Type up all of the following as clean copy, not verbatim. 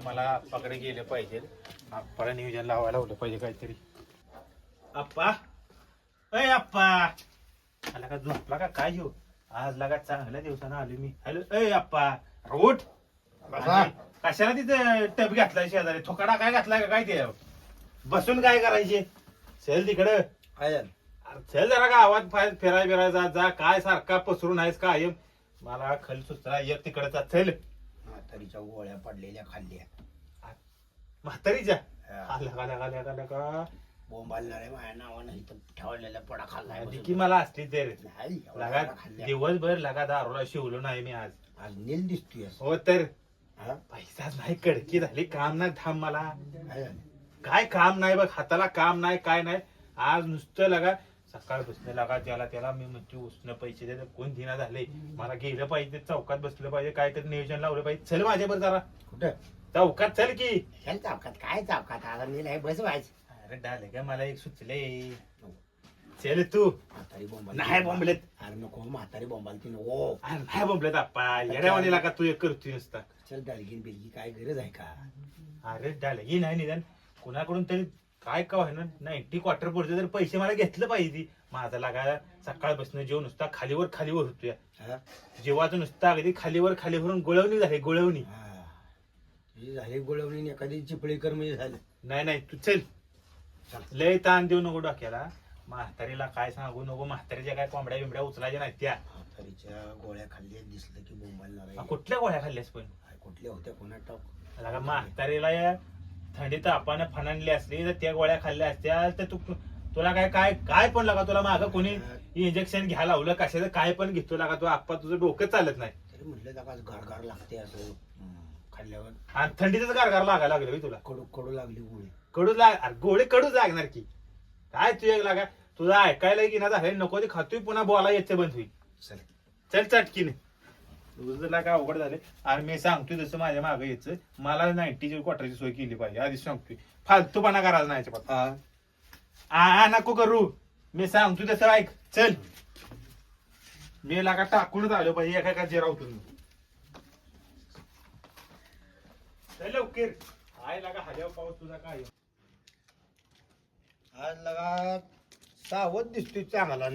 मला आप्पाकडे गेले पाहिजे. आप्पाला नियोजन लावायला लावलं पाहिजे काहीतरी. आप्पा, अय आप्पा, आला का झोपला का काय घेऊ? आज लागा चांगल्या दिवसानं आलो मी. हॅलो, अय आप्पा, रोट कशाला तिथे टप घातलाय शेजारी? थोकाडा काय घातलाय का काय? ते बसून काय करायचे? चल तिकडं. चल जरा गावात फिराय बिरायचा जा. काय सारखा पसरून आहेस कायम? मला खल सुचला एक तिकडचा. चल. म्हातारीच्या गोळ्या पडलेल्या खाल्ल्या. म्हातारीच्या का बोंबालणारे माझ्या नावानं इथं ठेवलेला पडा खाल्लाय की मला असली तर नाही लगा खाल्ल्या. दिवसभर लगा दारूला शिवलो नाही मी आज. आज नील दिसतोय. हो तर हा? पैसाच नाही, कडकी झाली, काम नाही. थांब मला काय झालं? काय काम नाही बघ, हाताला काम नाही, काय नाही. आज नुसतं लगा सकाळ बसलं लागा त्याला मी म्हणते उसनं पैसे दे. कोण दिना झाले. मला गेलं पाहिजे, चौकात बसलं पाहिजे, काहीतरी नियोजन लावलं पाहिजे. चल माझ्यावर जरा कुठं चौकात. चल की. चल चौकात. काय चौकात? आता नील आहे, बस व्हायचं. अरे डाले का मला एक सुचले. चल तू. म्हातारी बोंबाल नाही बोंबलेत. अरे नको म्हातारी बोंबालती नको. अरे नाही बोंबलेत आप्पा. येड्यावानीला का तू एक करतोय नुसता. चल दालगीन बिलगी काय गरज आहे का? अरे डालगी नाही निदान कुणाकडून तरी काय का ना 90 क्वार्टर पुरते तर पैसे मला घेतलं पाहिजे. माझा लागा सकाळ बसणं जेव नुसता खालीवर होतोय. हा? जेव्हाचं नुसता अगदी खालीवरून गोळवणी झाली. गोळवणी हा. तुझी झाली गोळवणी एखादी चिपळीकर म्हणजे झालं. नाही तू चल. लय ताण देऊ नको डोक्याला. म्हातारीला काय सांगू नको. म्हातारीच्या काय कोंबड्या बिंबड्या उचलायच्या नाही त्या. म्हातारीच्या गोळ्या खाल्ल्या दिसलं की बोंबालणार आहे. कुठल्या गोळ्या खाल्ल्यास पण? कुठल्या होत्या कोणा टाक लागा म्हातारीला या थंडी तापानं फणाणली असली तर त्या गोळ्या खाल्ल्या असत्या तर तुला काय पण लागा. तुला मागं कोणी इंजेक्शन घ्यायला लावलं कशाचं काय पण घेतो लागा. तू आप्पा तुझं डोकं चालत नाही. तरी म्हटलं जागा गारगार लागते असं खाल्ल्यावर. आणि थंडीच गारगार लागायला लागलं तुला. कडू लागली गोळी. गोळी कडूच लागणार की काय. तू एक लागा तुझा ऐकायला की ना झालं नको ते खातोय पुन्हा बोला यायचं बंद होईल. चल चटकीने. तुझं लागा अवघड झाले. आणि मी सांगतोय जसं माझ्या मागं यायचं. मला 90 क्वार्टरची सोय केली पाहिजे. आधीच सांगतोय. फालतूपणा करायचा नाही याच्या नको करू. मी सांगतोय तसं ऐक. चल. मी लागा टाकूनच आलो पाहिजे एका जेराव तुम्ही. चल लवकर. काय लागा हल्यावर पाऊस तुझा काय. आज लगा सावध दिसतोय चांगला.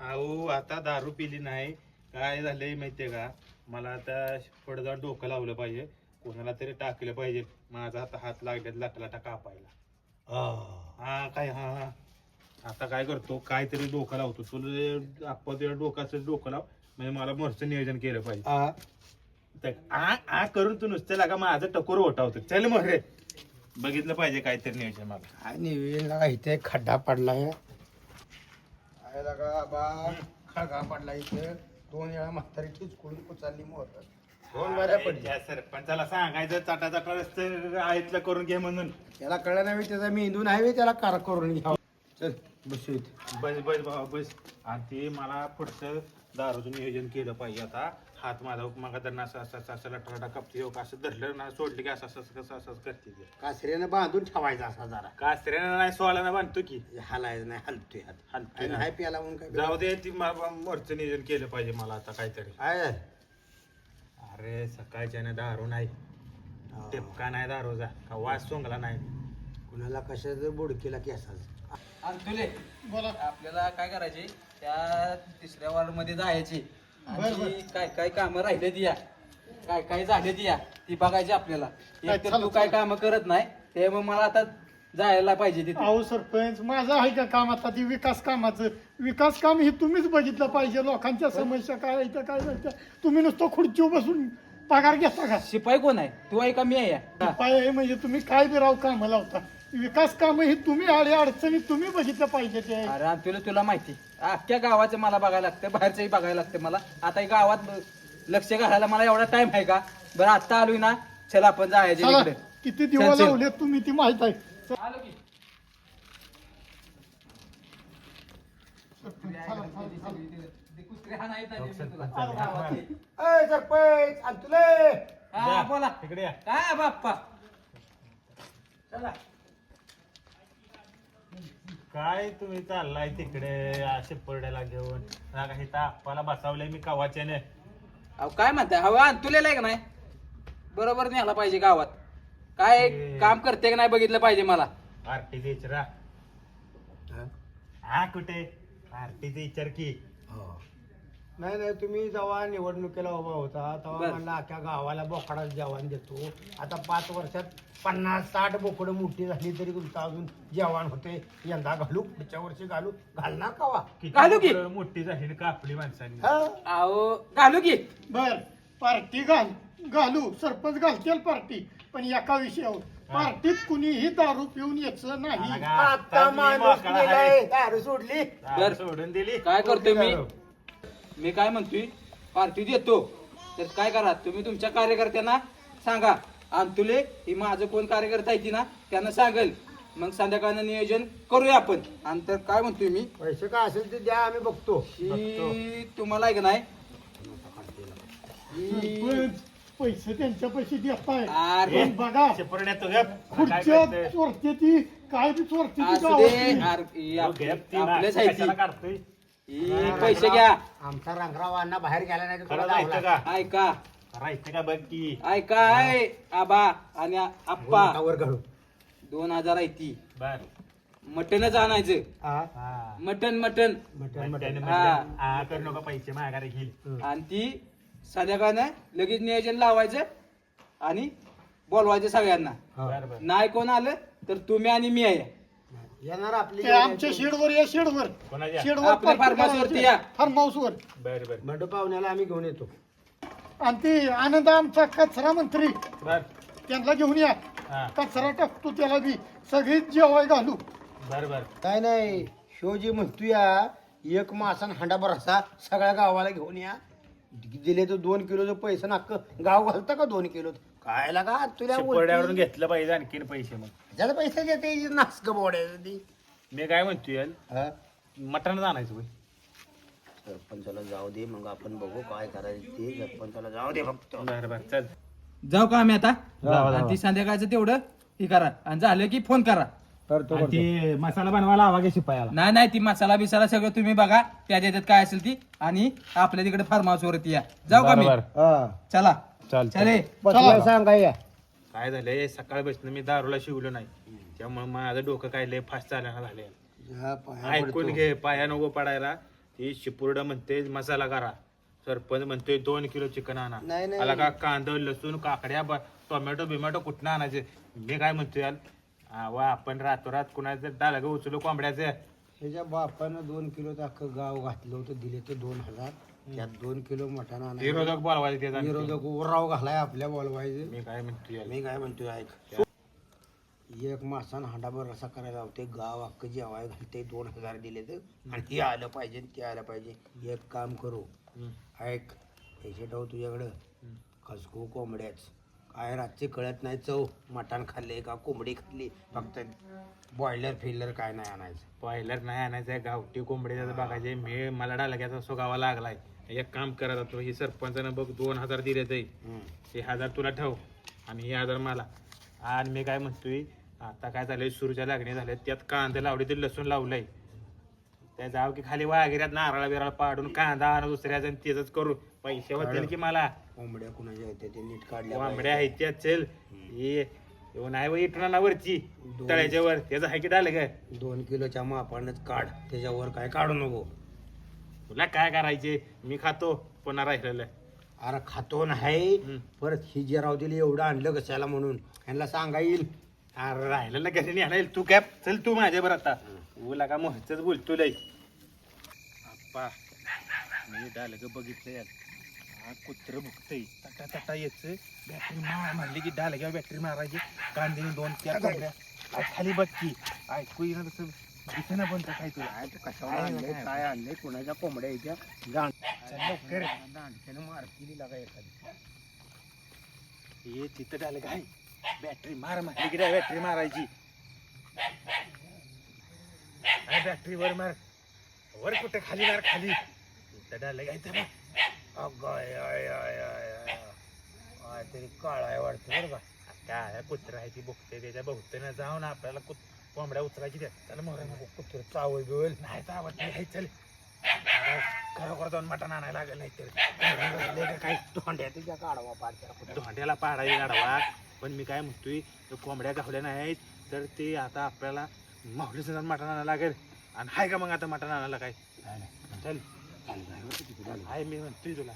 अहो आता दारू पिली नाही. काय झालंय माहितीये का? मला आता पुढे जाऊन डोकं लावलं पाहिजे. कोणाला तरी टाकलं पाहिजे. माझा आता हात लागल्यात लाटा कापायला. हा काय हा आता काय करतो काहीतरी डोकं लावतो. तुला आपण तुझ्या डोकाचं डोकं लाव म्हणजे मला मोरचं नियोजन केलं पाहिजे. आ करून तू नुसतं लागा माझं टकोर ओटावतो. चल मग रे बघितलं पाहिजे काहीतरी नियोजन मला. काय निवेदन लगा इथे खड्डा पडलाय. खड्डा पडला इथे 2 वेळा म्हातारी ठिचकून उचलली मोर. 2 वेळा पडली. सरपंचाला सांगायचं चाटा रस्ते आयतलं करून घे म्हणून. त्याला कळलं नाही त्याचा मेंदू नाही त्याला कार करून घ्या. चल बसू इथे. बस बाबा बस. आणि ते मला पुढचं दारूचं नियोजन केलं पाहिजे. आता हात माझा मग त्यांना असं लटराटा कापते असं धरलं ना सोडलं की असं करते. कासऱ्यानं बांधून ठेवायचा असा जरा. कासऱ्यानं नाही सोळानं बांधतो की हालायचं नाही. हलतोय हलतोय नाही प्याला म्हणून काय जाऊ दे. ती मोरचं नियोजन केलं पाहिजे मला आता काहीतरी. काय. अरे सकाळच्यानं दारू नाही. टिपका नाही दारूचा का वास सोंगला नाही. कुणाला कशाचं बुडकीला केसाच. तुले बोला. आपल्याला काय करायचे त्या 3ऱ्या वॉर्ड मध्ये जायचे. आणि काय कामं राहिले ती या काय झाले ती या ती बघायची आपल्याला. एक तर तू काय कामं करत नाही त्यामुळे मला आता जायला पाहिजे तिथे. अहो सरपंच माझं आहे का काम आता? ती विकास काम हे तुम्हीच बघितलं पाहिजे. लोकांच्या समस्या काय आहेत काय नाही तुम्ही नुसतं खुर्चीवर बसून पगार घेता का? शिपाई कोण आहे? तू आहे का मी आहे? उपाय आहे म्हणजे तुम्ही काय बी राव कामं लावता. विकास काम ही तुम्ही अडचणी तुम्ही बघितलं पाहिजे. ते अरे तुला माहिती अख्ख्या गावाचं मला बघायला लागतं. बाहेरचंही बघायला लागतं मला. आता गावात लक्ष घालायला मला एवढा टाइम आहे का? बरं आता आलोय ना. चला आपण जायचे चला, इकडे. किती दिवस चल. लावले तुम्ही ती माहित आहे. आलो की. कुत्रे हा नाहीत ना तुला. गावातले. सरपंच आणि तुले हा बोला. तिकडे या. काय बाप्पा. चला. काय तुम्ही चाललाय तिकडे असे परड्याला घेऊन. इथं आप्पाला बसावलंय मी कवाच्याने. अहो काय म्हणताय? हवा तुलेला आहे का नाही? बरोबर न्यायला पाहिजे गावात. काय काम करते का नाही बघितलं पाहिजे मला. पार्टीचा विचारा. हा कुठे पार्टीचा विचार की. नाही नाही, तुम्ही जेव्हा निवडणुकीला उभा होता तेव्हा बर. म्हणला अख्ख्या गावाला बोकडाच जेवण देतो. आता 5 वर्षात 50-60 बोकडं मोठी झाली तरी तुमचं अजून जेवण होते. यंदा घालू, पुढच्या वर्षी घालू, घालणार कावा? घालू की? बोकडं मोठी झाली का आपली माणसांनी. अहो घालू की. बर पार्टी घालू सरपंच घालतील पार्टी, पण एका विषयावर पार्टीत कुणीही दारू पिऊन यायचं नाही. आता माणूस मेलाय, दारू सोडली. बर. सोडून दिली. काय करतोय मी काय म्हणतोय, पार्टी देतो तर काय करा तुम्ही तुमच्या कार्यकर्त्यांना सांगा. तुले ही माझं कोण कार्यकर्ता आहे ती ना त्यांना सांगेल, मग संध्याकाळनं नियोजन करूया आपण. आणि तर काय म्हणतोय मी, पैसे काय असेल ते द्या, आम्ही बघतो. की तुम्हाला आहे का नाही सरपंच पैसे त्यांच्या पैसे देताय, अरे पण बघा शेपुरड्या तो गप. काय खुर्च्या करतोय? चोरते ती काय बी चोरते ती असू दे. गावातली. अरे, ही तो आपल्या- गप ती ना. आपल्याच आहे ती. कशाला काढतोय. ही पैसे घ्या. आमचा रंगराव अण्णा बाहेर गेला नाही तर खरं तुला जायचं धावला. का ऐका राहायचं का बघ की. ऐका आहे आबा आणि आप्पा, वर घालू. 2000 आहे ती. बर. मटनच आणायचं. हा. हा. मटन मटण त्याने मटण. म्हटलं, हा करू नका पैसे माघारी घेईल. आणि ती संध्याकाळनं लगेच नियोजन लावायचं आणि बोलवायचं सगळ्यांना. बर बर. नाही कोण आलं तर तुम्ही आणि मी आहे. येणार आपली ते आमच्या शेडवर या शेडवर कोणाच्या? शेडवर आपल्या फार्म हाऊसवरती या. फार्म हाऊसवर. बर बर मंडप पाहुण्याला आम्ही घेऊन येतो. आणि ते आनंद आमचा कचरा मंत्री बर. त्यांना घेऊन या, हा. कचरा टाकतो त्याला बी सगळीच जेवाय घालू. बर बर. काय नाही, शो जी म्हणतो या एक मासा आणि हांडा भरसा सगळ्या गावाला घेऊन या. दिले तर 2 किलोचं पैसे नाक गाव घालतं का 2 किलो? काय लागा तुला शेपुरड्यावरून घेतलं पाहिजे आणखीन पैसे. मग ज्याला पैसे देते नासक बोडायचं ती. मी काय म्हणतोय हा? मटण आणायचं होय. सरपंचाला जाऊ दे, मग आपण बघू काय करायचं ते. सरपंचाला जाऊ दे फक्त. बर बर चल. जाऊ का आम्ही आता? जावा, आणि ती संध्याकाळचं तेवढं हे करा आणि झालं की फोन करा. आणि ते मसाला बनवायला हवा की शिपायाला. नाही नाही, ती मसाला बिसाला सगळं तुम्ही बघा, त्या देतात काय असेल ती. आणि आपल्या तिकडे फार्म हाऊस वरती या. जाऊ का मी? चला चले. सांगा या. काय झालंय सकाळपासून मी दारूला शिवलो नाही, त्यामुळे माझं डोकं काय लय फास्ट चालना झालंय. हा, पाया ऐकून पडतो. घे, पाया नको पडायला. ती शिपुर्ड म्हणते मसाला करा, सरपंच म्हणतोय 2 किलो चिकन आणा. नाही, नाही. मला का कांदा लसूण काकड्या टोमॅटो बिमॅटो कुठनं आणायचे. मी काय म्हणतोय वा आपण रातोरात कुणाचं डालग उचलो कोंबड्याचं. ह्याच्या बापानं 2 किलोचं अख्खं गाव घातलं होतं, दिले तर 2000. त्यात 2 किलो मटण आणायचं. विरोधक बोलवायचे त्याचा. विरोधक उराव घालाय आपल्या बोलवायचे. मी काय म्हणतोय मी काय म्हणतोय ऐक, एक मासान हांडाभर रसा करायला होते, गाव अख्खं जेवाय घालते. 2000 दिले तर, आणि हे आलं पाहिजे ते आलं पाहिजे. एक काम करू, ऐक, पैसे ठेव तुझ्याकडं. खसखू कोंबड्याच काय रातची कळत नाही चव. मटण खाल्ले का कोंबडी खाल्ली, फक्त बॉयलर फिल्लर काय नाही आणायचं. पाहिलं नाही आणायचंय, गावठी कोंबड्याचं बघायचे. मी मला डालग्याचा सुगावा लागलाय. एक काम करायचं तो, ही सरपंचानं बघ 2000 दिले ते 1000 तुला ठेव आणि हे 1000 मला. आणि मी काय म्हणतोय, आता काय झालंय सुरूच्या लागणी झाल्या, त्यात कांदा लावले ते लसूण लावलंय. त्या जाव की खाली वाघिऱ्यात नारळा बिराळ पाडून कांदा आणू दुसऱ्याचा आणि तेच करू. पैसे होतील की मला. कोंबड्या कुणाच्या होत्या ते नीट काढल्या कोंबड्या आहेत त्या. चल ये नाही इटना वरची तळ्याच्या वर त्याचं आहे की डालग. 2 किलोच्या मापानच काढ, त्याच्यावर काय काढू नको. तुला काय करायचे, मी खातो पुन्हा राहिलेलं. अरे खातो नाही, परत ही जे राव दिली एवढं आणलं कशाला म्हणून यांना सांगा येईल. अरे राहिलेलं घरी नाही आणायला. तू कॅप चल तू माझ्या बरं आता. तुला का मोहच बोलतो लय. आप्पा मी डालग बघितलं यार, हा कुत्र भुकतय तटा तटा यायचं. बॅटरी मारली की डालग्यावर बॅटरी मारायची. कांदे 2-4 कोंबड्या खाली बघ की. ऐकू येणार तसं दिसेना पण काय तुला. कशाला आणलंय, काय आणलंय, कुणाच्या कोंबड्या यायच्या लवकर मारती लागा एखादी. ये तिथं डालग आहे. बॅटरी मार म्हटली की बॅटरी मारायची. बॅटरी वर मार, वर कुठे खाली मार, खाली तिथं डालग आहे. तर तरी काळा आहे वाटतं बरं का. काय कुत्र आहे ती बघते, त्याच्या बघते जाऊन आपल्याला कोंबड्या उचलायची. त्या चल मोहरा कुत्र चावल बिवल नाही चावत नाही. चल खरोखर जाऊन मटण आणायला लागेल नाही तर काय तोंड्या तुझ्या काढवा पाडत्या धोंड्याला पाडायला गाडवा. पण मी काय म्हणतोय ते कोंबड्या गावल्या नाहीत तर ते आता आपल्याला माहुली सणात मटण आणायला लागेल. आणि हाय का मग आता मटण आणायला काय चल हाय मी म्हणतोय तुला.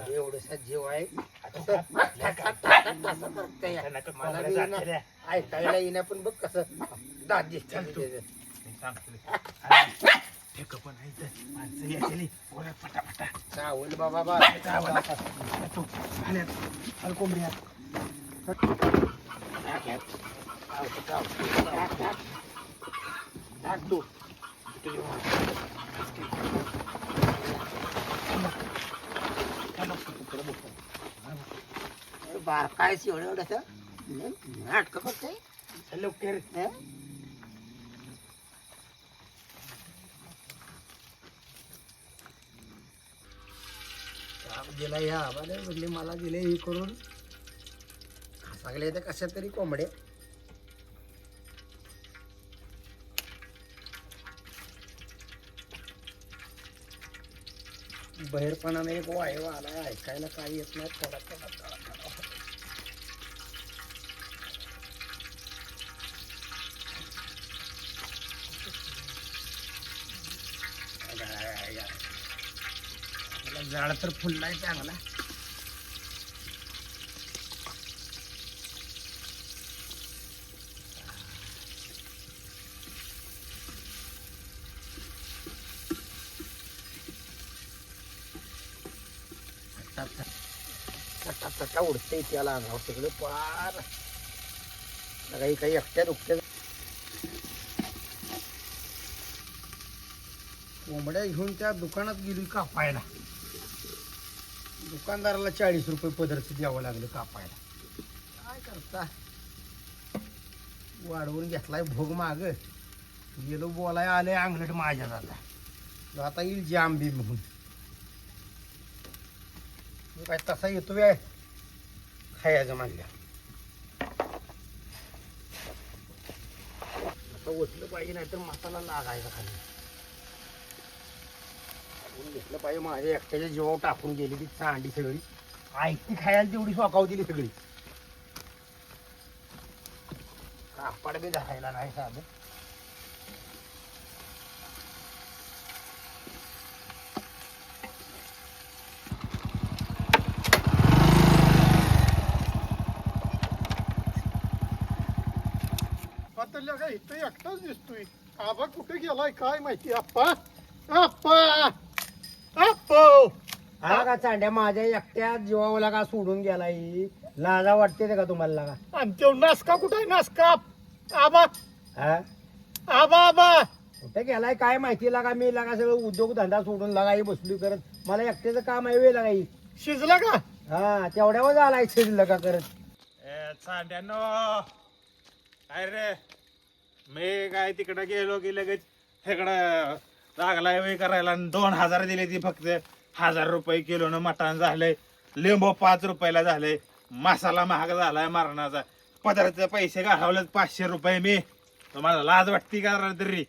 एवढसा जीव आहे ऐकायला येईना पण बघ कसं दात दिसते. पण आहे तर माणसं यायची पटापटा चावल बाबा कोंबड्या तू बारकायच एवढं एवढं नाटक करते लवकर दिला ह्या आम्हाला म्हणजे मला दिले हे करून सगळे तर कशा तरी कोंबड्या बहिरपणाने एक वायवा आला ऐकायला काही येत नाही थोडा थोडा थोडा थोडा झाड तर फुललाय चांगला. चटा उडते त्याला अंगावर सगळं पार काही काही एकट्या दुखत्या कोंबड्या घेऊन त्या दुकानात गेली कापायला. दुकानदाराला 40 रुपये पदरचं द्यावं लागलं कापायला. काय करता वाढवून घेतलाय भोग माग गेलो बोलाय आले अंगलट माझ्या आता येईल जाम बी म्हणून काय तसा येतो वेळ खायचं म्हणल्या आता ओतलं पाहिजे नाहीतर मसाला लागायचा खाली घेतलं पाहिजे. माझ्या एकट्याच्या जीवावर टाकून गेली ती चांडी सगळी आयती खायला तेवढी सोकाव दिली सगळी. कापड बी धरायला नाही साधं. आता काय इथं एकटाच दिसतोय. आबा कुठे गेलाय काय माहिती. आप्पा आप्पा आप्पो हा का चांड्या माझ्या एकट्या जीवाला का सोडून गेलाय. लाजा वाटते का तुम्हाला लागा. आणि तो नासका कुठे आहे नासका. आबा हा आबा आबा कुठे गेलाय काय माहिती लागा. मी लागा सगळं उद्योग धंदा सोडून लागा बसली करत. मला एकट्याचं काम आहे वेळ लागाई. शिजला का. हा तेवढ्यावर आलाय शिजलं का करत. चांड्यानो काय रे मी काय तिकडं गेलो की लगेच इकडं लागलाय वे करायला. 2000 दिले ती फक्त 1000 रुपये किलोनं मटण झालंय. लिंबू 5 रुपयाला झालंय. मसाला महाग झालाय मरणाचा. पदार्थाचे पैसे घालवलेत 500 रुपये. मी तुम्हाला लाज वाटते का तरी.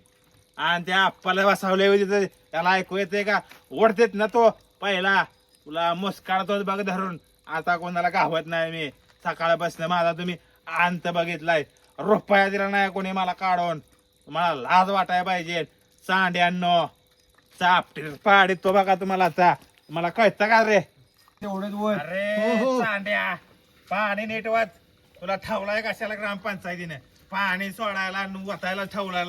आणि त्या आप्पाला बसावले तिथं त्याला ऐकू येते का. ओढतेत ना तो पहिला तुला मुस्काळतोच बघ धरून. आता कोणाला गावत नाही मी. सकाळपासून माझा तुम्ही अंत बघितलाय. रुपया दिला नाही कोणी मला काढून. तुम्हाला लाज वाटायला पाहिजे. चांड्यांनो चापटी पाडीत तो बघा तुम्हाला. आता मला कळतं का रे तेवढंच वर. अरे चांड्या पाणी नीट वाच. तुला ठेवलाय कशाला ग्रामपंचायतीने पाणी सोडायला आणि वतायला ठेवलाय.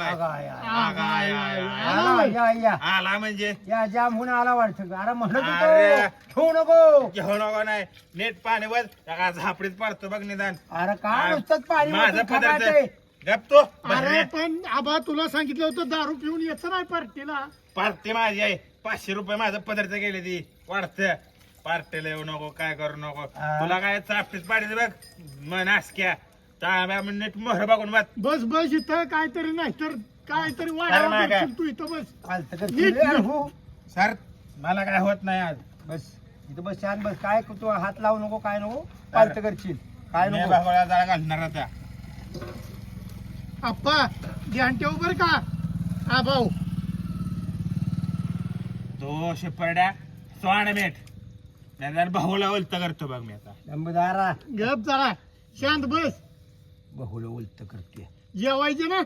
आला म्हणजे या जाम होऊन आला वाटतं. अरे म्हणत अरे. होतो, ठेवू नको घेऊ नको नाही. नीट पाणी वाच. झापडीत पडतो बघ निदान. अरे काय नुसतंच पाणी माझं ओतून पदार्थ खपाटे. गपतो. अरे पण आबा तुला सांगितलं होतं दारू पिऊन यायचं नाही पार्टीला. पार्टी माझी आहे. 500 रुपये माझं पदार्थ गेले ती वाढत. पार्टीला येऊ नको काय करू नको. हा. तुला काय चापटीत पाडीचं बघ मन आसक्या. तांब्या नीट मोहर बघून बस. बस बस इथं काहीतरी नाही तर काहीतरी अरे वाढ मागं. तू इथं बस. चालतं का? नीट अरे हो. सर मला काय होत नाही आज. बस इथं बस शांत बस. काय तू हात लावू नको, काय नको पालत करशील, काय मी नको. भागोळा जाळा घालणार आता. आप्पा ध्यान ठेव बर का. हा भाऊ तो शिपरड्या स्वाण मीठ त्याला भाऊला उलट करतो बघ मी आता. दमदारा गप जरा शांत बस. बहुलं उलट करतोय. जेवायचे ना.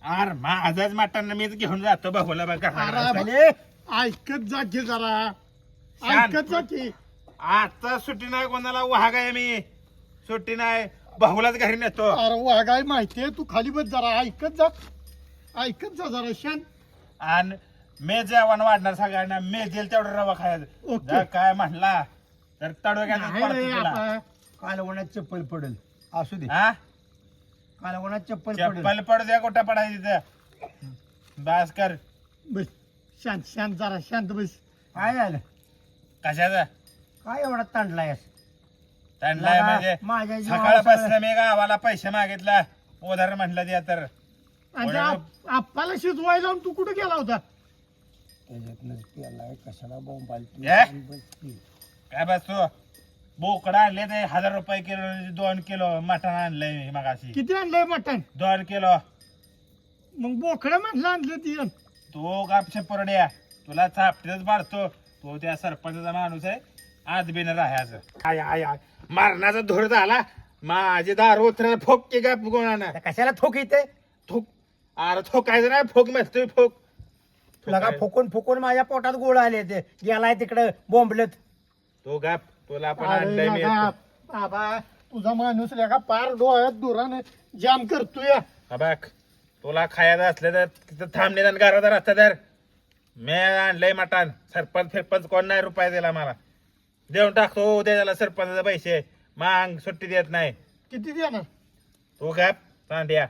अरे माझाच मटण मीच घेऊन जातो भाऊला बघ घालणार. अरे ऐकत जा की जरा, शांत. ऐकत जा की. आता सुट्टी नाही कोणाला वाघ आहे मी, सुट्टी नाही भाऊलाच घरी नेतो. अरे वागाय माहितीये, तू खाली बस जरा, ऐकत जा, ऐकत जा जरा शांत. आणि मी जेवण वाढणार सगळ्यांना, मी देईल तेवढं रवा खायचं. ओके. जर काय म्हणला तर तडव्यात नाही रे आप्पा. कालवणात चप्पल पडल, असू दे. हा कालवणात चप्पल पडल. चप्पल पडू द्या, कुठं पडायची तिथं. बास कर. बस शांत शांत जरा शांत बस. काय झालं? कशाचं काय एवढा तांडलायस? त्यांना म्हणजे माझ्या जीवावर सकाळपासून मी गावाला पैसे मागितला, उधार म्हटलं द्या तर आणि आप्पाला शिजवायला लावून तू कुठे गेला होता? त्याच्यातनंच प्यालाय, कशाला बोंब आलती. ए? काय बस तू बोकडा आणले ते 1000 रुपये किलो, 2 किलो मटण आणलंय मी मगाशी. किती आणलंय मटण? 2 किलो. मग बोकडं म्हटलं आणलं ती. तो गापशे परड्या तुला चापटीच पाडतो. तो त्या सरपंचाचा माणूस आहे, आज बिन राहायचं. आय आय आय मारण्याचा धूर झाला. माझे दारू उतर फोक की गाप कोणानं कशाला थोक येते? थोक. अरे थोकायचं नाही, फोक म्हणतोय फोक. तुला का फुकून फुकून माझ्या पोटात गोळ आले ते. गेलाय तिकडे बोंबलत. तो गाप तुला पण अरे आणलंय मी. लगा, बाबा तुझा माणूस लगा पार डोळ्यात दुराने जाम करतोय. हा बघ तुला खायचं असलं तर तिथं थांब निदान घरात राहतं तर. मी आणलंय मटण. सरपंच फिरपंच कोण नाही रुपये दिला मला. देऊन टाकतो त्याला सरपंचाचे पैसे. मांग सुट्टी देत नाही. किती देणार? तो गाप सांड्या.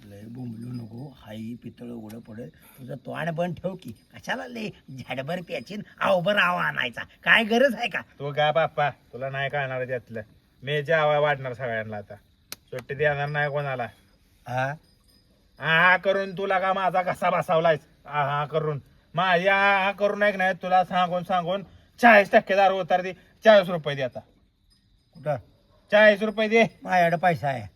लय बोंबलू नको, हाई पितळ उघडं पडेल तुझं. तोंड बंद ठेव की. कशाला लय झाडभर प्याचीन आवभर आवा आणायचा, काय गरज आहे का? तू गा बाप्पा, तुला नाही कळणार त्यातलं. मी जेवा वाढणार सगळ्यांना आता. सुट्टी देणार नाही कोणाला. हा हा करून तुला का माझा कसा बसावलायस. हा करून माझी हा करून ऐक नाही तुला सांगून सांगून 40% दारू उतार दे. 40 रुपये दे आता. कुठं? 40 रुपये दे. माझ्याकडे पैसा आहे.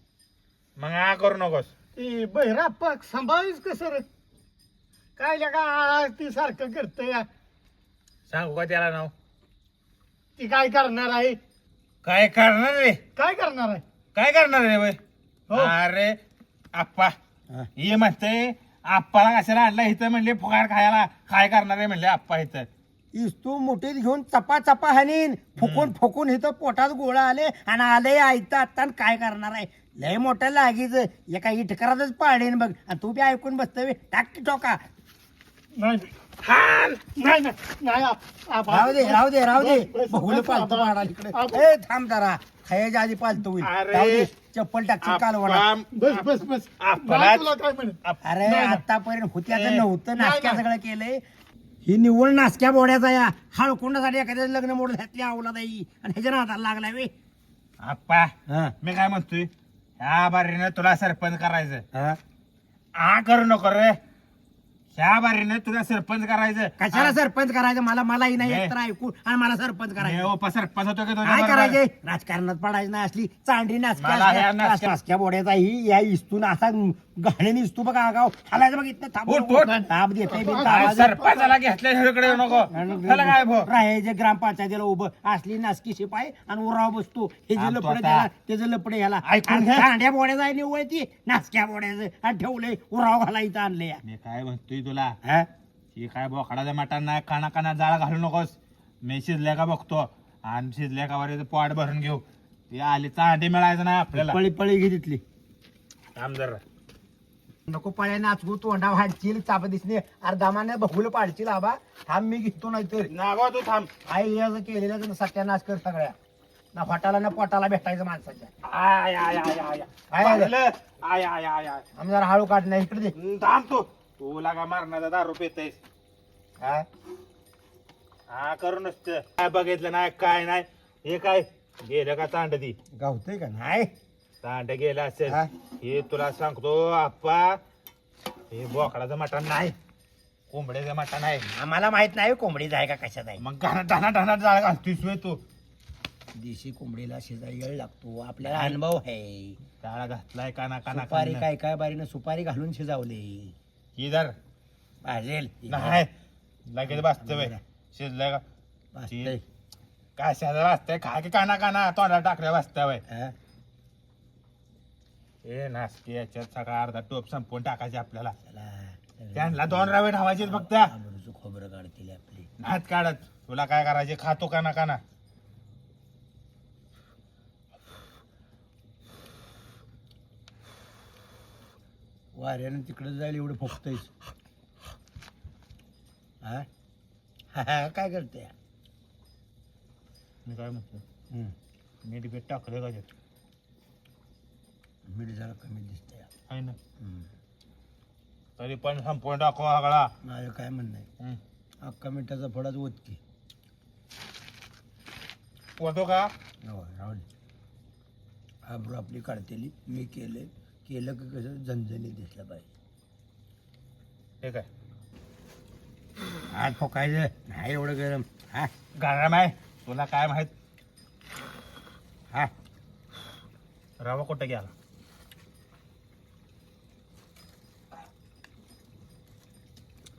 मग हा करू नकोस. ती बहिराप्पा सांभाळीस कसं रे? काय लगा ती सारखं करतोय. सांगू का त्याला नाव? ती काय करणार आहे? काय करणार रे? काय करणार आहे? काय करणार रे बाई? हो. अरे आप्पा हा. हे म्हणते आप्पाला कशाला आणला इथं म्हणले फुगार खायला. काय करणार आहे म्हणले आप्पा इथं. इस्तू मोठीत घेऊन चपा चपा हानीन. फुकून फुकून इथं पोटात गोळा आले आणि आले ऐकता आता काय करणार आहे? लय मोठं लागीच एका इटकरातच पाडेन बघ. आणि तू बी ऐकून बसतोय टाक टोका. नाही हान! नाही नाही नाही राहू दे राहू दे राहू दे. बस, बस, बहुल बस, पालतो आबा. पाडाल इकडे. आबा. ए थांब जरा, खायच्या आधी पालतो होईल. अरे. राहू दे, चप्पल टाकची कालवणा. बस बस बस. आप्पाला- नाही तुला काय म्हणत? अरे नाही, नाही. आतापर्यंत होत्याचं ए, नव्हतं, नाही, नाश्त्या नाही. सगळं केलंय. ही निव्वळ नासक्या बोड्याचा या हळकुंडासाठी एखाद्या लग्न मोड घातली आवला नाही आणि ह्याच्या नादाला लागलाय वे. आप्पा हा मी काय म्हणतोय, ह्या बारीनं तुला सरपंच करायचं. हा. हा करू नको रे. ह्या बारीनं तुला सरपंच करायचं. कशाला सरपंच करायचं? मलाही नाही ए. एकतर ऐकून आणि मला सरपंच मी करायचं. ओपा सरपंच होतो की तुझ्या काय बरोबर? करायचे? राजकारणात पडायचं नाही. असली चांडी मला ह्या नासक्या- नासक्या बोड्याचा ही या इस्तून असा घाणेने इस्तू बघा गाव हालायचं बघ इथं थांब. उठ, उठ. ताप देते काय सरपंचाला घेतल्या ह्याकडे येऊ नको. त्याला काय भो? राहायचे ग्रामपंचायतीला उभं असली नासकी शिपाई आणि उराव बसतो. हे जे आमचं लपडे आता- त्याला त्याचं लपडे ह्याला ऐकून घ्या. चांड्या बोड्याचा आहे निवळ ती नासक्या बोड्याचं आणि ठेवलंय उराव घाला इथं आणले. मी काय म्हणतोय तुला, ही काय बोकडाचं मटण नाही. काना काना जाळ घालू नकोस. मी शिजल्या का बघतो आणि शिजल्या का वर पोट भरून घेऊ. ती आली चांडी मिळायचं नाही आपल्याला. पळी पळी घे तिथली. थांब जरा. नको पळ्या नाचगू तोंडा वाढशील चाप दिसणे अर्धामाने बहुल पाडशील आबा. थांब मी घेतो नाही तर नागो तू थांब. आई याचं केलेलं सत्यानाश कर सगळ्या. ना फाटाला ना पोटाला भेटायचं माणसाच्या. आय आय आय आय काय आय झालं? I I I I. आम्ही जरा हळू काढणार इकडे दे. थांब तू. तुला का मारण्याचा दारू पितेस. काय हा करू नसतं. काय बघितलं नाही काय नाही. हे काय गेलं का तांड ती गावतंय का नाही? तांड गेलं असेल. हा? हे तुला सांगतो आप्पा, हे बोकडाचं मटण नाही. कोंबड्याचा मटण आहे. आम्हाला माहित नाही कोंबडीच आहे का कशात आहे. मग ढाना जाळ घालतोय सोय तू. देशी कोंबडीला शिजायला वेळ लागतो, आपल्याला अनुभव आहे. जाळ घातलाय काना काना सुपारी काय काय बारीनं सुपारी घालून शिजावले. इधर भाजेल नाही लगेच बसतोय शिजलंय का भाजतंय. काय शेजारी वाजतंय खा की काना काना तोंडाला टाकल्या वाजताय. हा? ए नासकी याच्यात सगळा अर्धा टोप संपवून टाकायचे आपल्याला. चला, त्यांना 2 रवे ठेवायचे फक्त. आबरूचं खोबरं काढतील आपली. नात काढत तुला काय करायचे खातो काना काना. वाऱ्यानं तिकडे जाईल एवढं फुकतयच. हा? काय करते? मी काय म्हणतो मीठ बीठ टाकलं का त्यात? मीठ जरा कमी दिसतंय. आहे ना तरी पण संपवून टाकू सगळा. माझं काय म्हणणं आहे, अख्खा मिठाचा फडाच ओतकी. पोहतो का राहुल आबरू आपली काढतेली मी केलं की कसं झणझणीत दिसलं पाहिजे. ठीक आहे. आज फोकायचं नाही एवढं गरम. हा गरम आहे तुला काय माहित. हा रवा कुठं गेला?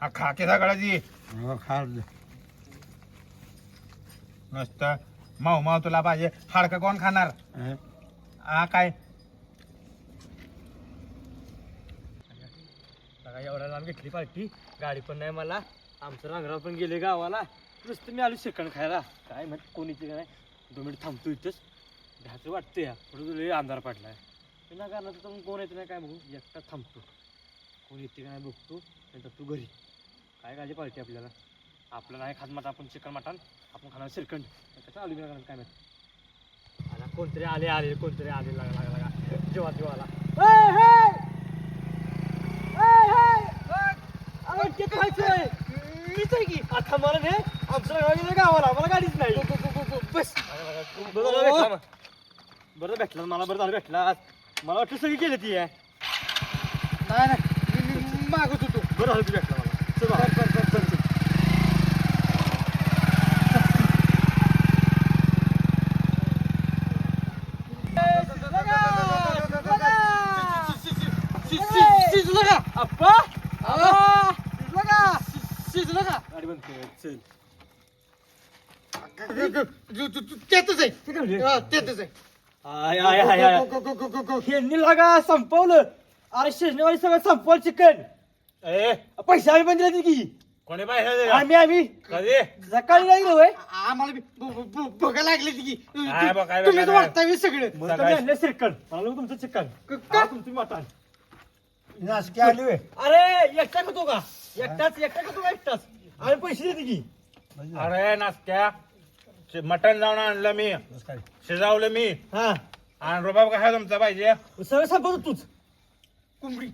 हा खाके सगळ्याची खाल नुसतं माऊ माऊ तुला पाहिजे. हाडकं कोण खाणार? हा काय एवढ्या लांब घेतली पार्टी, गाडी पण नाही मला. आमचं रांगराव पण गेले गावाला. नुसतं मी आलो चिकन खायला. काय माहिती कोण येते का नाही. 2 मिनिट थांबतो इथंच. घ्यायचं वाटतं या पुढे तुला अंधार पडलाय. ना कारण तर कोण येते नाही काय बघू. एकटा थांबतो. कोण येते का नाही बघतो. नंतर तू घरी काय काळजी पार्टी आपल्याला. आपलं नाही खात मटण, आपण चिकन मटण आपण खाणार श्रीखंड. कसं आलो बिना काय माहिती. आता कोणतरी आले कोणतरी आले लागा जेव्हा मीच आहे की आता मला नाही. आमचं गावाला मला गाडीच नाही. बस बरं भेटला मला. बरं झालं भेटला. मला वाटतं सगळी केली ती आहे. नाही मागत होतो. बरं झालं तू भेटला मला. चल शिजलं का आप्पा? शिजलं का? गाडी बंद कर. चल त्यातच आहे त्यातच आहे. यांनी लागा संपवलं. अरे शिजण्यावाली सगळं संपवलं चिकन. ए पैसे आम्ही पण दिले की. कोणी पाहिजे आम्ही कधी सकाळी नाही गेलो. आम्हाला बघा लागले की काय बघायला तुम्हीच लागलं? वाटताय सगळं. म्हणून श्रीखंड मला तुमचं चिकन तुमचं मटण. नासकी आली होय. अरे एकटा खातो का? एकटाच आम्ही पैसे देते की. अरे नासक्या मटण जाऊन आणलं मी, शिजावलं मी. हा आणि रुबाब काय तुमचा पाहिजे? सगळं संपवतो तूच. कोंबडी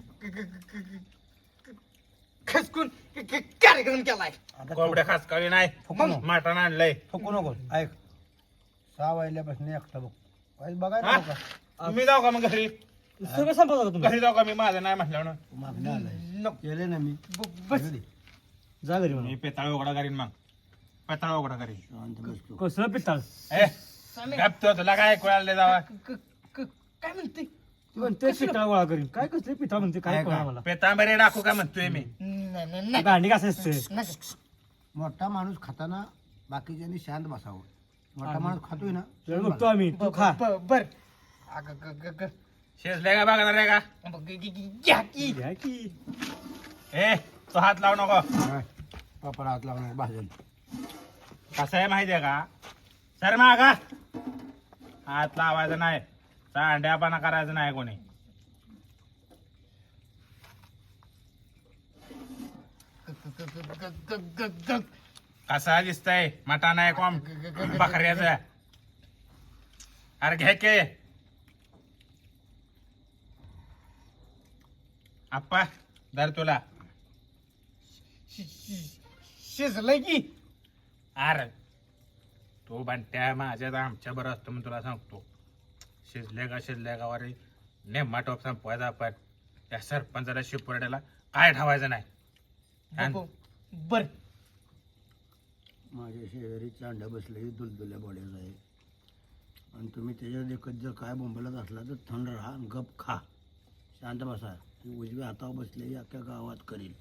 खसकून कार्यक्रम केलाय. कोंबड्या खास काळी नाही मटण आणलंय. फुकू नको. ऐक 6 वाजल्यापासून एकटा बघ काय बघायला हा? नको का? मी जाऊ का मग घरी? सगळं संपवतो का तुम्ही? घरी जाऊ का मी? माझं नाही म्हटलं ना. मागणं आलाय केले ना मी. बस जाऊ दे. जा घरी मी पेताळ उघडा करीन. मग पेताळ उघडा करीन. शांत बसतो. कसं पिताळ. ए गप्प तुला काय ऐकू जावा. काय म्हणते म्हणते पिताळ गोळा करीन. काय कसले पिताळ म्हणते काय कळलं मला. पेतांबरे टाकू का म्हणतोय मी. गांडी कसं असते. मोठा माणूस खाताना बाकीच्यांनी शांत बसावं. मोठा माणूस खातोय ना शांत बघतो आम्ही. तू खा. बर शिजले का बघणार आहे का? घ्या की. घ्या की. ए तो हात लावू नको. बसा. पापडा हात लावणार भाजल. कसं आहे माहितीये का? सर मागा हात लावायचं नाही. चांड्यापणा करायचं नाही कोणी. कसा दिसतंय मटण आहे कोंब बकऱ्याचं? अरे घे के आप्पा धर तुला. शिजलंय की. अरे तो बंट्या माझ्या आमच्या बरं असतं म्हणून तुला सांगतो. शिजले का वारे नेम्मा टोप संपवायचा आपण. त्या सरपंचाला शिपुरड्याला काय ठेवायचं नाही. आणि बर माझ्या शेजारी चांडा बसले दुलदुल्या बॉड्याचा आहे आणि तुम्ही त्याच्या देखत जर काय बोंबलत असला तर थंड राहा आणि गप खा शांत बसा ही उजव्या हातावर बसलेली अख्ख्या गावात करेल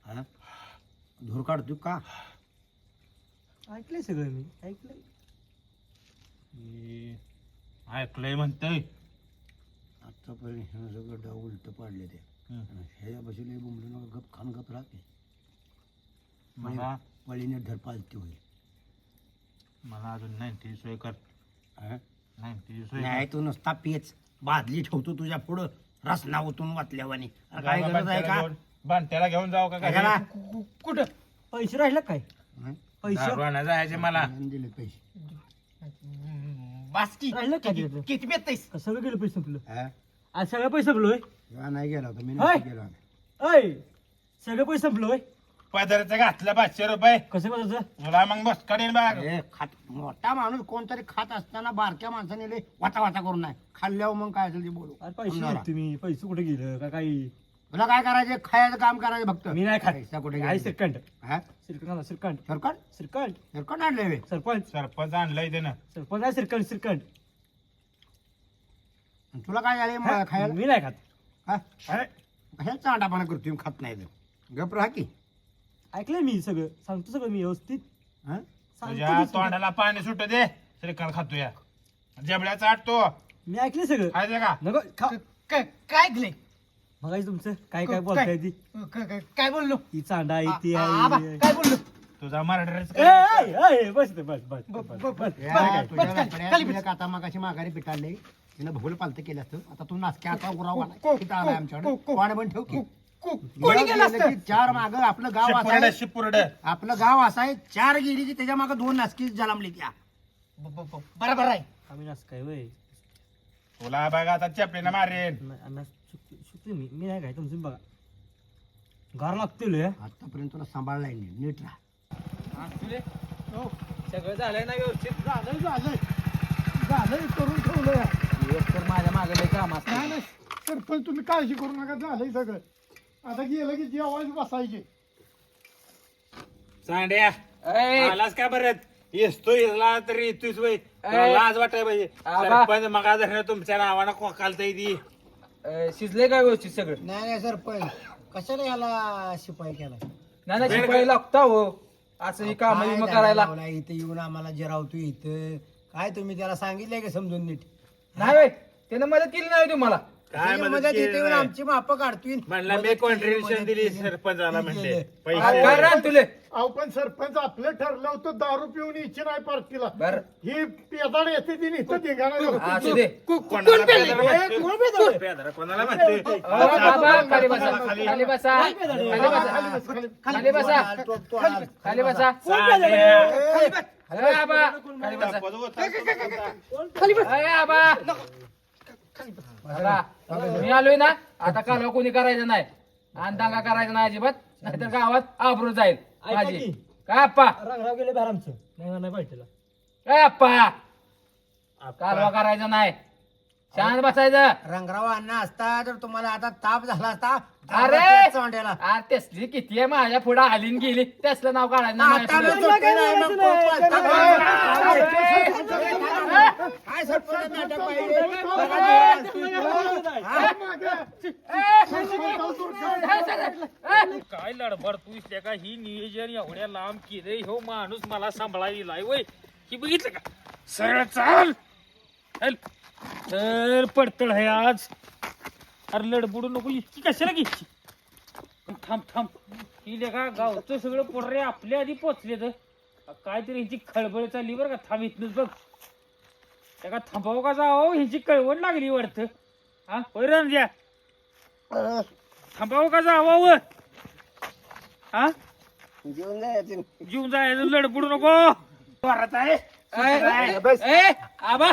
हा धूर काढतो का ऐकलंय सगळं मी ऐकलंय. ऐकलंय म्हणतोय आत्तापर्यंत ह्यानं सगळं डाव उलट पाडले ते ह्याच्या बसले बोंबलं नका गप खान गप राहते मला पळीने धर पालती होईल मला अजून 90 सोय कर हा? 90 सोय नाही तू नुसता पेच बादली ठेवतो तुझ्या पुढं रसना ओतून वाचल्यावानी काय गरज आहे का बांधत्याला घेऊन जाऊ का कशाला? कुठं पैसे राहिले काय हं? पैसे जायचे मला आणून दिले पैसे बास्की राहिलं का तिथं? किती बेताईस सगळं गेलं पैसे संपलं हा? आज सगळं पैसे संपलोय हा, नाही गेला होता मी होय? नाही गेलो अय सगळं पैसे संपलोय पदरचं घातलं 500 रुपये कसं करायचं तुला मग बस कडेन बघ अरे खात मोठा माणूस कोणतरी खात असताना बारक्या माणसाने लय वाचा वाचा करून नाही खाल्ल्यावर मग काय असेल ते बोलू अरे पैसे समजावला. नाहीत तुम्ही पैसे कुठे गेलं का काही तुला काय करायचं खायचं काम करायचं फक्त मी नाही खात पैसा कुठे काय गेला? श्रीखंड हा? श्रीखंड श्रीखंड सरकट श्रीखंड सरकट आणलंय बे. सरपंच सरपंच आणलंय त्यानं सरपंच आहे श्रीखंड श्रीखंड आणि तुला काय झालंय मग खायला मी नाही खात हा? कशाला चांडापाना करतोय खात नाही तर गप राहा की ऐकलंय मी सगळं सांगतो सगळं मी व्यवस्थित हा? सांगतो तुझ्या मी सगळं. तोंडाला पाणी सुट दे श्रीखंड खातोया जबड्या चाटतो मी ऐकलंय सगळं खायचं का नको खा काय ऐकलंय बघायचं तुमचं काय काय बोलताय ती काय बोललो ती चांडा आहे ती आबा, आहे काय बोललो तुझा मर्डरच ए, ए, ए, बस इथं, बस बस बस, बस, बस. या, तुझ्या बस, लाकड्या, खाली तुझ्या काता मागाशी माघारी पिटाळले तिनं भोगलं पालतं केलं असतं आता तू नासक्या आता उराव को- इथं आलाय आमच्याकडे को- वाण पण ठेव की कोणी गेलं असतं चार माग आपलं गाव असं शिपुरड आहे शिपुरड आपलं गाव असं आहे चार गेली की त्याच्या मागे 2 नासकी जलमली त्या बरोबर आहे आम्ही नसं काय वय तुला बघा आता चपलीनं मारेन चुकते मी नाही काय तुमचं बघा घर लागतील आतापर्यंत तुला सांभाळलाय नाही नीट राहा सगळं झालंय ना व्यवस्थित झालंय करून ठेवलंय एक तर माझ्या मागे लय काम असतं नाही नाही सरपंच तुम्ही काळजी करू नका झालंय सगळं आता गेलं की जेवायला बसायचे सांड्या ए, आलास का बरं येतो हिला तरी येतोस वय तुला ए, लाज वाटाय पाहिजे आबा. सरपंच मग धरण तुमच्या नावानं कोकालता ती शिजलंय काय व्यवस्थित सगळं नाही नाही सरपंच कशाला याला शिपाई केला नाही नाही शिपाई लागता हो असं ही काम काय करायला लावला इथं येऊन आम्हाला जिरावतो इथं काय तुम्ही त्याला सांगितलंय का समजून नीट नाही बाई त्यानं मदत केली नाही तुम्हाला काय त्याची मदत मदत केली इथं येऊन नाही? आमची माप काढतोय म्हणला मी मदत केली, कॉन्ट्रिब्युशन मदत दिली केली. सरपंचाला म्हणते केलं. पैसे काय रान तुले अहो पण सरपंच आपलं ठरलं होतं दारू पिऊन इच्छा नाही पार्टीला बर ही पेदाड येते ती नुसतं धिंगाणा असू दे कोणाला पेदार कोणाला म्हणते बाबा खाली बसा खाली. खाली बसा खाली बसा खाली बसा सांड्या. अरे आबा खाली बसा अरे आबा बघा, मी आलोय ना आता कालवा कोणी करायचं नाही आणि दांगा करायचा नाही अजिबात नाहीतर गावात आबरू जाईल माझी काय अप्पा रांगराव गेले बाहेर आमचं नाही पाहिजे काय अप्पा कालवा करायचा नाही शांत बसायचं रंगराव अण्णा असता तर तुम्हाला आता ताप झाला असता अरे चोंड्याला अरे तेसली किती आहे माझ्या पुढे आलीन गेली त्यासलं नाव काढायचं नाही आता माझ्या मी पुढं. सुट्टी नाही, मग कोण वाजता? काय सरपंच नाटक पाहिजे? काय लडबड तू इसल्या का ही नियोजन एवढ्या लांब केले हो माणूस मला सांभाळायला वय ही बघितलं का सरळ चाल चल. तर पडतळ आहे आज अरे लडबडू नको इतकी कशाला घ्यायची थांब थांब ही लेखा गावचं सगळं पोटरे आपल्या आधी पोचले तर काहीतरी ह्यांची खळबळ चालली बरं का थांब इथनच बघ त्या का थांबावं का जावं ह्यांची कळवण लागली वाटतं हा पैरण द्या थांबावं का जावं हा जेवून जायचं. जीवन जायचं लडबडू नको परत आहे ए, आबा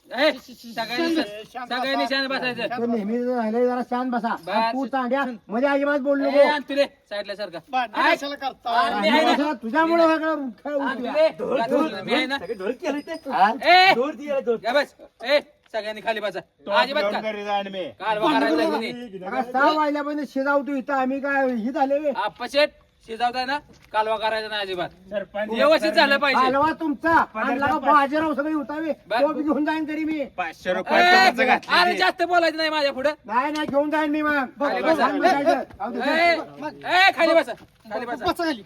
ए, सगळ्यांनी शांत बसायचं तो नेहमी राहिले जरा शांत बसा बस. आणि तू चांड्या मध्ये अजिबात बोललो ए, आण तुले साईडला सारखा कशाला करता मी आहे ना. तुझ्यामुळे सगळं खेळ आण उठला. तुले. मी आहे ना. ए, या बस. ए, सगळ्यांनी खाली बसा अजिबात घेऊन घरी जाईन मी कालवा करायचा नाही. आता 6 वाजल्यापर्यंत शिजावतो इथं आम्ही काय ही झाले आप्पाशेट शिजावताय ना कालवा करायचा नाही अजिबात सरपंच व्यवस्थित झालं पाहिजे. हलवा तुमचा आणि लगा बाजीराव सगळे उठावे तो बी घेऊन जाईन तरी मी 500 ए, रुपये तुमचं अरे घातले जास्त बोलायचं नाही माझ्या पुढे नाही घेऊन जाईन मी मग खाली बसा. खाली बसा खाली बसा बसा खाली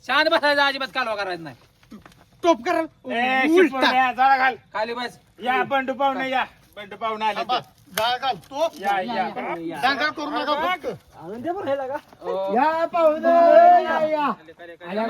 शांत बसायचं अजिबात कालवा करायचा नाही. टोप करा ए, उलटा शिरपत्या, जरा घाल खाली बस या बंडू पाहुणे या बंडू पाहुणे आले ते. जाळ घालतो या या दांगा करू नका फक्त ओ, या पाहुणे या या आल्या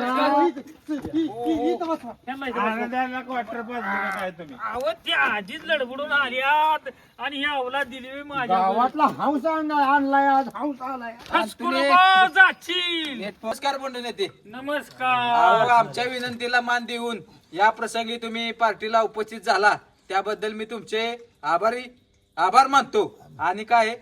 आनंदाला क्वार्टर पास काय तुम्ही अहो ते आधीच लडबडून आल्यात आणि ही अवलाद दिली होय माझ्या गावातला हौस आणलाय आज हौस आलाय हसकू नको जाशील. नमस्कार बंडून येते नमस्कार. आमच्या विनंतीला मान देऊन या प्रसंगी तुम्ही पार्टीला उपस्थित झाला त्याबद्दल मी तुमचे आभार मानतो. आणि काय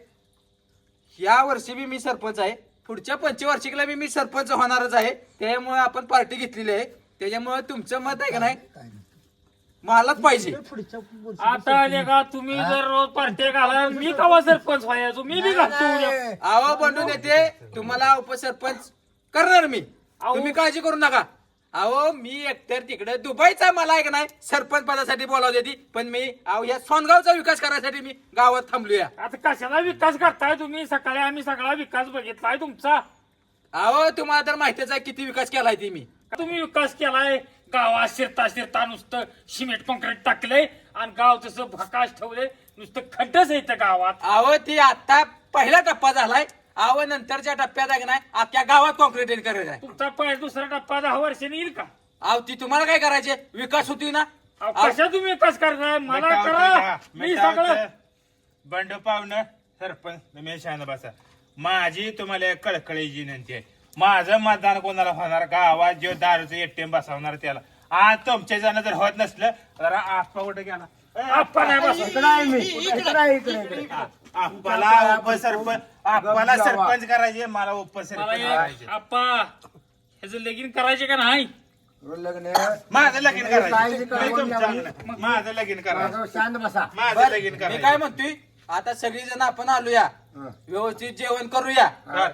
या वर्षी बी मी सरपंच आहे पुढच्या पंचवार्षिकला बी मी सरपंच होणारच आहे त्यामुळे आपण पार्टी घेतलेली आहे त्याच्यामुळे तुमचं मत आहे का नाही मलाच पाहिजे. आता आले का तुम्ही जर रोज पार्ट्या घाला मी कवा सरपंच व्हायचो मी बी घालतो उद्या. आवा बंडून येते तुम्हाला उपसरपंच करणार मी तुम्ही काळजी करू नका. अहो मी एकतर तिकडे दुबईचा मला आहे का नाही सरपंच पदासाठी बोलावली होती पण मी अहो या सोनगावचा विकास करायसाठी मी गावात थांबलोया. आता कशाला विकास करताय तुम्ही सकाळी आम्ही सगळा विकास बघितलाय तुमचा. अहो तुम्हाला तर माहितीच आहे किती विकास केलाय ती मी. तुम्ही विकास केलाय गावात शिरता नुसतं सिमेंट कॉन्क्रीट टाकलंय आणि गाव तसं भकाश ठेवलंय नुसतं खड्डच येतं गावात. अहो ती आता पहिला टप्पा झालाय अहो नंतरच्या टप्प्यात आहे का नाही अख्ख्या गावात कॉन्क्रीट करायचं आहे. तुमचा पहिला दुसरा टप्पा 10 वर्षांनी येईल का? अहो ती तुम्हाला काय करायचे विकास होती ना. अहो, कशा तुम्ही विकास करताय मला मिठावतं करा का? मी मिठावतं. सगळं बंडू पाहुणं सरपंच तुम्ही शांत बसा. माझी तुम्हाला एक कळकळीची विनंती आहे. माझं मतदान कोणाला होणार गावात जो दारूचं एटीएम बसवणार त्याला. आज तुमच्या जण जर होत नसलं तर आप्पा कुठे गेला आप्पा नाही बसत. इकडे आहे मी इकडे आप्पाला उपसरपंच आप्पाला सरपंच करायचे मला उपसरपंच मला करायचे. एक आप्पा ह्याचं लगीन करायचे का नाही? लग्न माझं लगीन करायचं काळजी मी करून तुमच्या घ्यावी. अंगणात. माझं लगीन करायचं शांत बसा माझं लगीन मी काय करायचं म्हणतोय आता सगळीजण आपण आलोया व्यवस्थित जेवण करूया कर.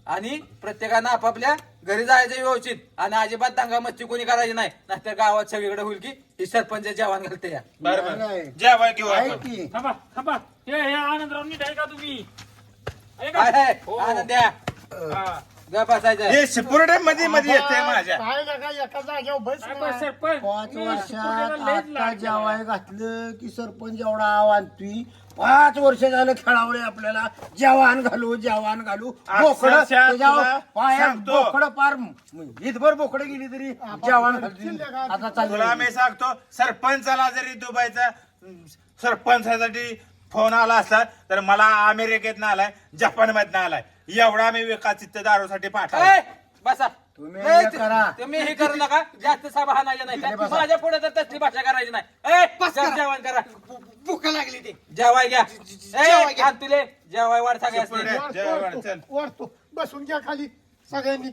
आणि प्रत्येकानं आपापल्या घरी जायचं व्यवस्थित आणि अजिबात दंगा मस्ती कोणी करायची नाही नाहीतर गावात सगळीकडे होईल की ही सरपंच जेवण घालते या. बरोबर नाही. जेवाय घेऊ ऐक आपण की, थांबा थांबा हे आनंदराव नीट आहे का तुम्ही? आहे काय का? आहे हो. आनंद द्या हा. गप बसायचं हे शिपुर्डे मध्ये मध्ये येते माझ्या काय नका एका जागेवर बस काय बरं, सरपंच 5 मी वर्षात शिकवलेलं लयच आता लाड जेवाय घातलं की सरपंच एवढा आव्हान तुई 5 वर्ष झालं खेळावले आपल्याला जवान घालू बोकड अक्षरशः त्याच्यावर तुला पायात सांगतो. बोकड पार हितभर बोकड गेली तरी जवान घालतील आता तुला चालू मी सांगतो सरपंचाला जरी दुबईचा सरपंचासाठी फोन आला असता तर मला अमेरिकेत आलाय जपान मधनं आलाय एवढा मी विकासित दारूसाठी पाठवला. ए, बसा तुम्ही नाही, हे करा. तुम्ही हे करू नका जास्त सभा हाणायच्या नाही इकडे बसा. माझ्या पुढे तर तसली भाषा करायची नाही. ए, जेवण करा भूक लागली ते जेवाय घ्या ए, आण तुले जेवाय वाढ सगळ्या शिपुर्डे, जेवाय वाढ, चल. वाढतो बसून घ्या खाली सगळ्यांनी